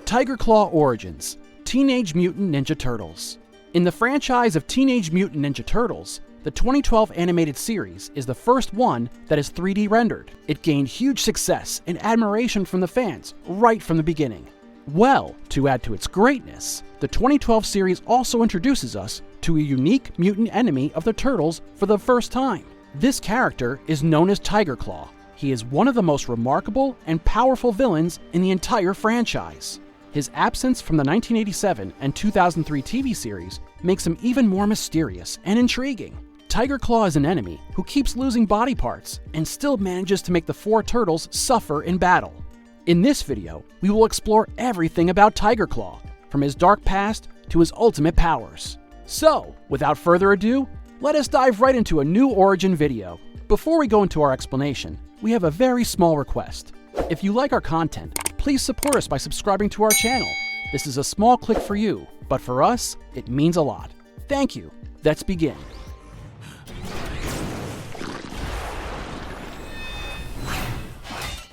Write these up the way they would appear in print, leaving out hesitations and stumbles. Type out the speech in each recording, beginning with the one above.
Tiger Claw Origins, Teenage Mutant Ninja Turtles. In the franchise of Teenage Mutant Ninja Turtles, the 2012 animated series is the first one that is 3D rendered. It gained huge success and admiration from the fans right from the beginning. Well, to add to its greatness, the 2012 series also introduces us to a unique mutant enemy of the Turtles for the first time. This character is known as Tiger Claw. He is one of the most remarkable and powerful villains in the entire franchise. His absence from the 1987 and 2003 TV series makes him even more mysterious and intriguing. Tiger Claw is an enemy who keeps losing body parts and still manages to make the four turtles suffer in battle. In this video, we will explore everything about Tiger Claw, from his dark past to his ultimate powers. So, without further ado, let us dive right into a new origin video. Before we go into our explanation, we have a very small request. If you like our content, please support us by subscribing to our channel. This is a small click for you, but for us, it means a lot. Thank you. Let's begin.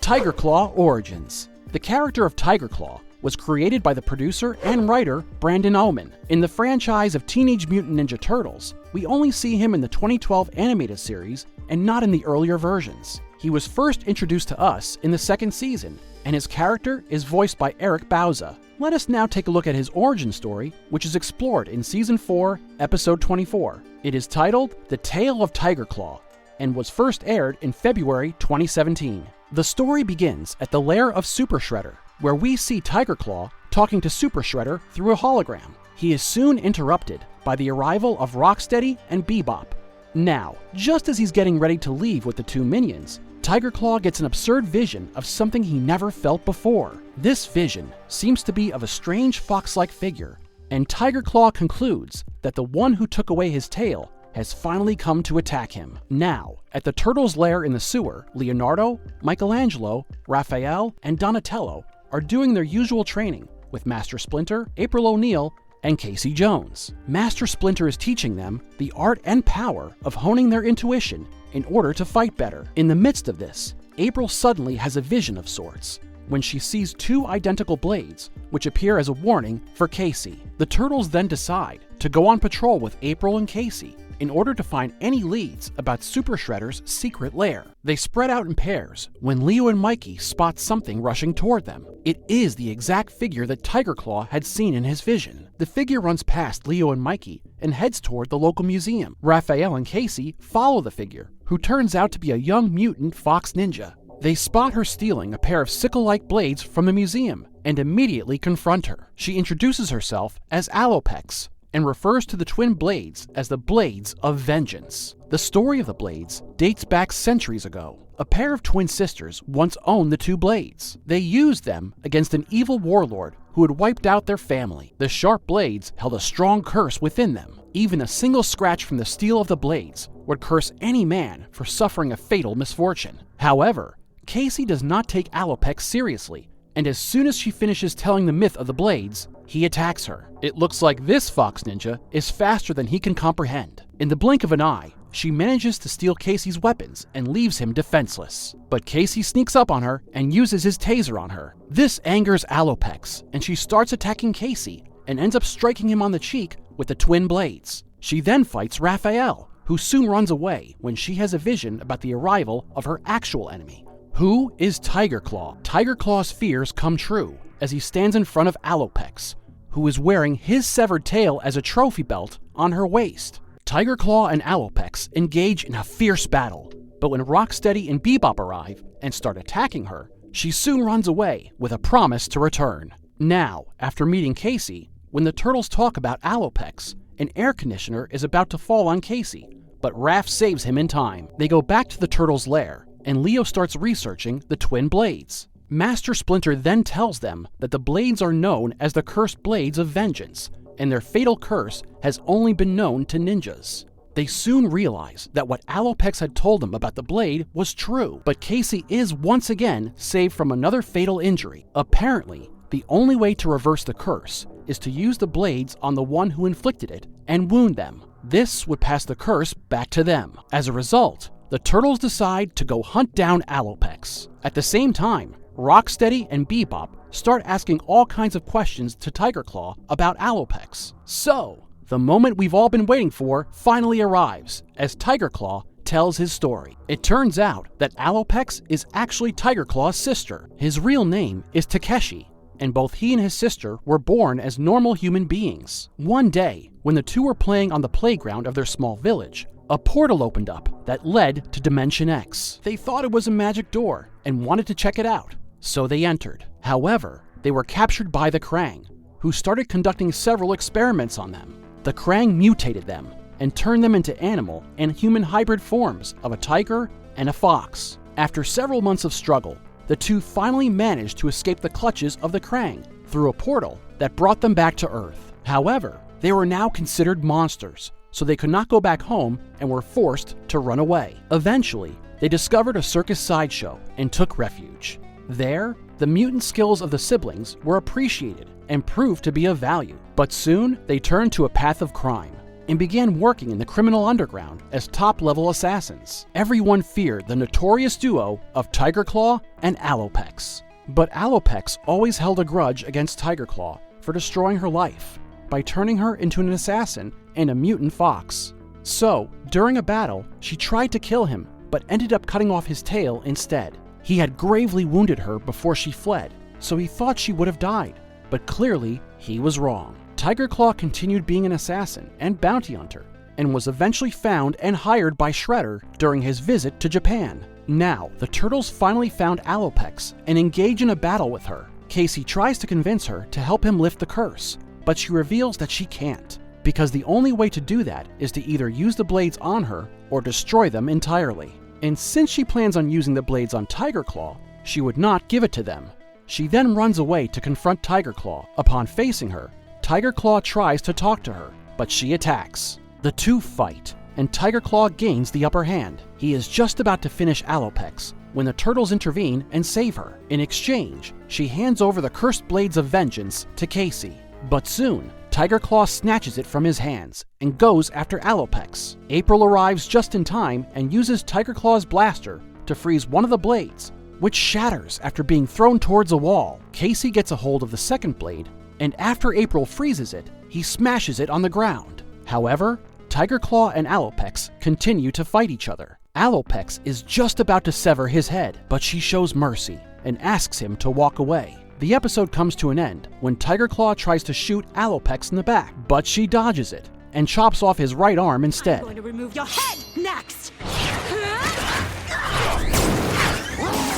Tiger Claw Origins. The character of Tiger Claw was created by the producer and writer Brandon Oman. In the franchise of Teenage Mutant Ninja Turtles, we only see him in the 2012 animated series and not in the earlier versions. He was first introduced to us in the second season, and his character is voiced by Eric Bauza. Let us now take a look at his origin story, which is explored in Season 4, Episode 24. It is titled The Tale of Tiger Claw, and was first aired in February 2017. The story begins at the lair of Super Shredder, where we see Tiger Claw talking to Super Shredder through a hologram. He is soon interrupted by the arrival of Rocksteady and Bebop. Now, just as he's getting ready to leave with the two minions, Tiger Claw gets an absurd vision of something he never felt before. This vision seems to be of a strange fox-like figure, and Tiger Claw concludes that the one who took away his tail has finally come to attack him. Now, at the Turtles' lair in the sewer, Leonardo, Michelangelo, Raphael, and Donatello are doing their usual training with Master Splinter, April O'Neil, and Casey Jones. Master Splinter is teaching them the art and power of honing their intuition in order to fight better. In the midst of this, April suddenly has a vision of sorts when she sees two identical blades, which appear as a warning for Casey. The Turtles then decide to go on patrol with April and Casey in order to find any leads about Super Shredder's secret lair. They spread out in pairs when Leo and Mikey spot something rushing toward them. It is the exact figure that Tiger Claw had seen in his vision. The figure runs past Leo and Mikey and heads toward the local museum. Raphael and Casey follow the figure, who turns out to be a young mutant fox ninja. They spot her stealing a pair of sickle-like blades from the museum and immediately confront her. She introduces herself as Alopex and refers to the twin blades as the Blades of Vengeance. The story of the blades dates back centuries ago. A pair of twin sisters once owned the two blades. They used them against an evil warlord who had wiped out their family. The sharp blades held a strong curse within them. Even a single scratch from the steel of the blades would curse any man for suffering a fatal misfortune. However, Casey does not take Alopex seriously, and as soon as she finishes telling the myth of the blades, he attacks her. It looks like this fox ninja is faster than he can comprehend. In the blink of an eye, she manages to steal Casey's weapons and leaves him defenseless. But Casey sneaks up on her and uses his taser on her. This angers Alopex, and she starts attacking Casey and ends up striking him on the cheek with the twin blades. She then fights Raphael, who soon runs away when she has a vision about the arrival of her actual enemy. Who is Tiger Claw? Tiger Claw's fears come true as he stands in front of Alopex, who is wearing his severed tail as a trophy belt on her waist. Tiger Claw and Alopex engage in a fierce battle, but when Rocksteady and Bebop arrive and start attacking her, she soon runs away with a promise to return. Now, after meeting Casey, when the Turtles talk about Alopex, an air conditioner is about to fall on Casey, but Raph saves him in time. They go back to the Turtles' lair, and Leo starts researching the twin blades. Master Splinter then tells them that the blades are known as the Cursed Blades of Vengeance, and their fatal curse has only been known to ninjas. They soon realize that what Alopex had told them about the blade was true, but Casey is once again saved from another fatal injury. Apparently, the only way to reverse the curse is to use the blades on the one who inflicted it and wound them. This would pass the curse back to them. As a result, the Turtles decide to go hunt down Alopex. At the same time, Rocksteady and Bebop start asking all kinds of questions to Tiger Claw about Alopex. So, the moment we've all been waiting for finally arrives as Tiger Claw tells his story. It turns out that Alopex is actually Tiger Claw's sister. His real name is Takeshi, and both he and his sister were born as normal human beings. One day, when the two were playing on the playground of their small village, a portal opened up that led to Dimension X. They thought it was a magic door and wanted to check it out, so they entered. However, they were captured by the Krang, who started conducting several experiments on them. The Krang mutated them and turned them into animal and human hybrid forms of a tiger and a fox. After several months of struggle, the two finally managed to escape the clutches of the Krang through a portal that brought them back to Earth. However, they were now considered monsters, so they could not go back home and were forced to run away. Eventually, they discovered a circus sideshow and took refuge. There, the mutant skills of the siblings were appreciated and proved to be of value, but soon they turned to a path of crime and began working in the criminal underground as top-level assassins. Everyone feared the notorious duo of Tiger Claw and Alopex. But Alopex always held a grudge against Tiger Claw for destroying her life by turning her into an assassin and a mutant fox. So, during a battle, she tried to kill him, but ended up cutting off his tail instead. He had gravely wounded her before she fled, so he thought she would have died, but clearly he was wrong. Tiger Claw continued being an assassin and bounty hunter, and was eventually found and hired by Shredder during his visit to Japan. Now, the Turtles finally found Alopex and engage in a battle with her. Casey tries to convince her to help him lift the curse, but she reveals that she can't, because the only way to do that is to either use the blades on her or destroy them entirely. And since she plans on using the blades on Tiger Claw, she would not give it to them. She then runs away to confront Tiger Claw. Upon facing her, Tiger Claw tries to talk to her, but she attacks. The two fight, and Tiger Claw gains the upper hand. He is just about to finish Alopex when the Turtles intervene and save her. In exchange, she hands over the cursed blades of vengeance to Casey. But soon, Tiger Claw snatches it from his hands and goes after Alopex. April arrives just in time and uses Tiger Claw's blaster to freeze one of the blades, which shatters after being thrown towards a wall. Casey gets a hold of the second blade, and after April freezes it, he smashes it on the ground. However, Tiger Claw and Alopex continue to fight each other. Alopex is just about to sever his head, but she shows mercy and asks him to walk away. The episode comes to an end when Tiger Claw tries to shoot Alopex in the back, but she dodges it and chops off his right arm instead. I'm going to remove your head next!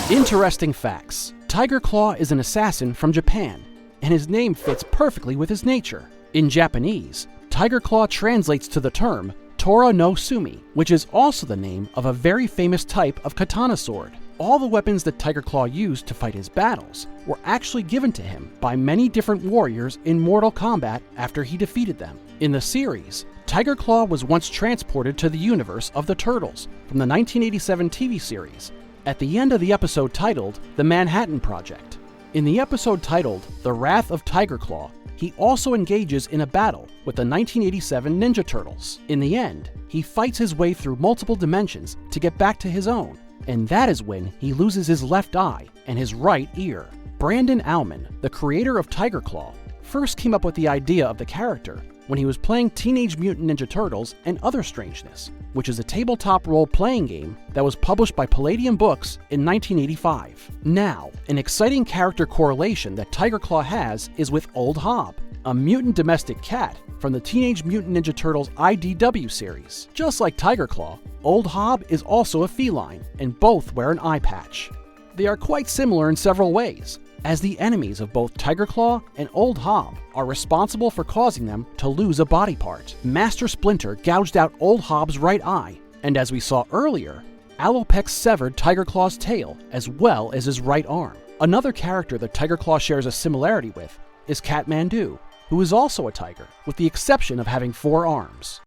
Interesting facts. Tiger Claw is an assassin from Japan, and his name fits perfectly with his nature. In Japanese, Tiger Claw translates to the term Tora no Sumi, which is also the name of a very famous type of katana sword. All the weapons that Tiger Claw used to fight his battles were actually given to him by many different warriors in Mortal Kombat after he defeated them. In the series, Tiger Claw was once transported to the universe of the Turtles from the 1987 TV series at the end of the episode titled The Manhattan Project. In the episode titled The Wrath of Tiger Claw, he also engages in a battle with the 1987 Ninja Turtles. In the end, he fights his way through multiple dimensions to get back to his own, and that is when he loses his left eye and his right ear. Brandon Auman, the creator of Tiger Claw, first came up with the idea of the character when he was playing Teenage Mutant Ninja Turtles and Other Strangeness, which is a tabletop role-playing game that was published by Palladium Books in 1985. Now, an exciting character correlation that Tiger Claw has is with Old Hob, a mutant domestic cat from the Teenage Mutant Ninja Turtles IDW series. Just like Tiger Claw, Old Hob is also a feline, and both wear an eye patch. They are quite similar in several ways, as the enemies of both Tiger Claw and Old Hob are responsible for causing them to lose a body part. Master Splinter gouged out Old Hob's right eye, and as we saw earlier, Alopex severed Tiger Claw's tail as well as his right arm. Another character that Tiger Claw shares a similarity with is Kathmandu, who is also a tiger, with the exception of having 4 arms.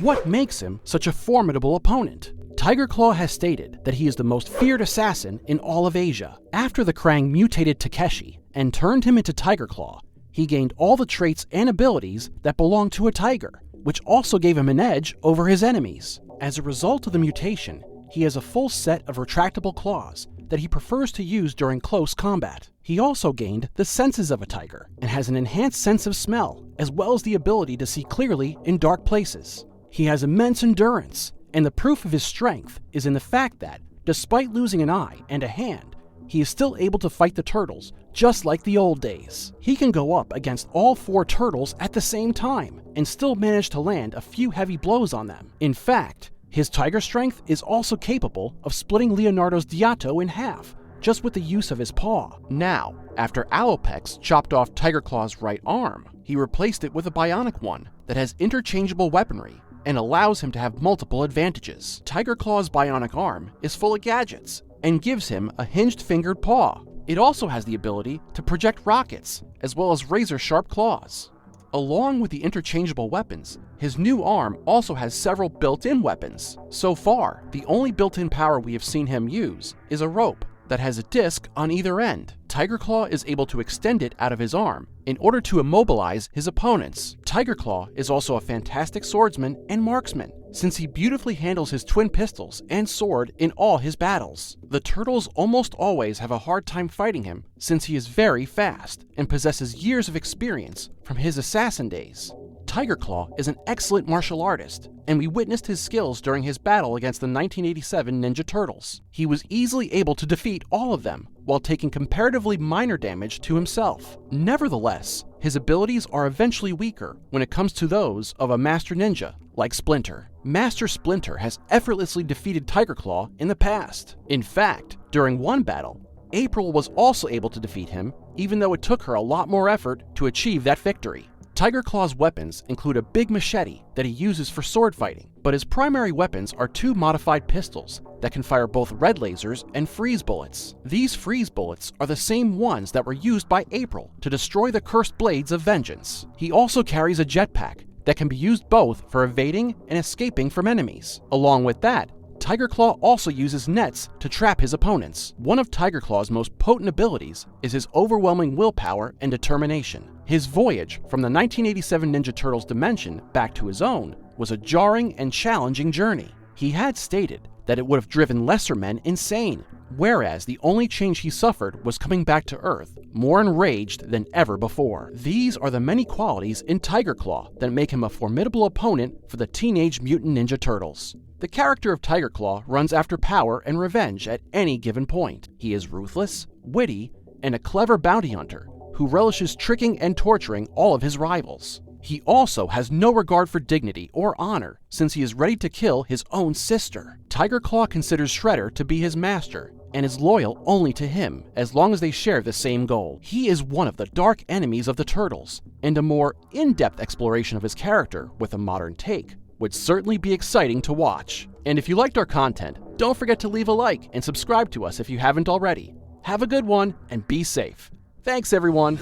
What makes him such a formidable opponent? Tiger Claw has stated that he is the most feared assassin in all of Asia. After the Krang mutated Takeshi and turned him into Tiger Claw, he gained all the traits and abilities that belong to a tiger, which also gave him an edge over his enemies. As a result of the mutation, he has a full set of retractable claws that he prefers to use during close combat. He also gained the senses of a tiger and has an enhanced sense of smell, as well as the ability to see clearly in dark places. He has immense endurance, and the proof of his strength is in the fact that, despite losing an eye and a hand, he is still able to fight the turtles just like the old days. He can go up against all 4 turtles at the same time and still manage to land a few heavy blows on them. In fact, his tiger strength is also capable of splitting Leonardo's Diato in half, just with the use of his paw. Now, after Alopex chopped off Tiger Claw's right arm, he replaced it with a bionic one that has interchangeable weaponry and allows him to have multiple advantages. Tiger Claw's bionic arm is full of gadgets and gives him a hinged-fingered paw. It also has the ability to project rockets, as well as razor-sharp claws. Along with the interchangeable weapons, his new arm also has several built-in weapons. So far, the only built-in power we have seen him use is a rope that has a disc on either end. Tiger Claw is able to extend it out of his arm in order to immobilize his opponents. Tiger Claw is also a fantastic swordsman and marksman, since he beautifully handles his twin pistols and sword in all his battles. The turtles almost always have a hard time fighting him, since he is very fast and possesses years of experience from his assassin days. Tiger Claw is an excellent martial artist, and we witnessed his skills during his battle against the 1987 Ninja Turtles. He was easily able to defeat all of them, while taking comparatively minor damage to himself. Nevertheless, his abilities are eventually weaker when it comes to those of a Master Ninja, like Splinter. Master Splinter has effortlessly defeated Tiger Claw in the past. In fact, during one battle, April was also able to defeat him, even though it took her a lot more effort to achieve that victory. Tiger Claw's weapons include a big machete that he uses for sword fighting, but his primary weapons are 2 modified pistols that can fire both red lasers and freeze bullets. These freeze bullets are the same ones that were used by April to destroy the cursed blades of vengeance. He also carries a jetpack that can be used both for evading and escaping from enemies. Along with that, Tiger Claw also uses nets to trap his opponents. One of Tiger Claw's most potent abilities is his overwhelming willpower and determination. His voyage from the 1987 Ninja Turtles dimension back to his own was a jarring and challenging journey. He had stated that it would have driven lesser men insane, whereas the only change he suffered was coming back to Earth, more enraged than ever before. These are the many qualities in Tiger Claw that make him a formidable opponent for the Teenage Mutant Ninja Turtles. The character of Tiger Claw runs after power and revenge at any given point. He is ruthless, witty, and a clever bounty hunter who relishes tricking and torturing all of his rivals. He also has no regard for dignity or honor, since he is ready to kill his own sister. Tiger Claw considers Shredder to be his master, and is loyal only to him, as long as they share the same goal. He is one of the dark enemies of the Turtles, and a more in-depth exploration of his character with a modern take would certainly be exciting to watch. And if you liked our content, don't forget to leave a like and subscribe to us if you haven't already. Have a good one, and be safe. Thanks, everyone.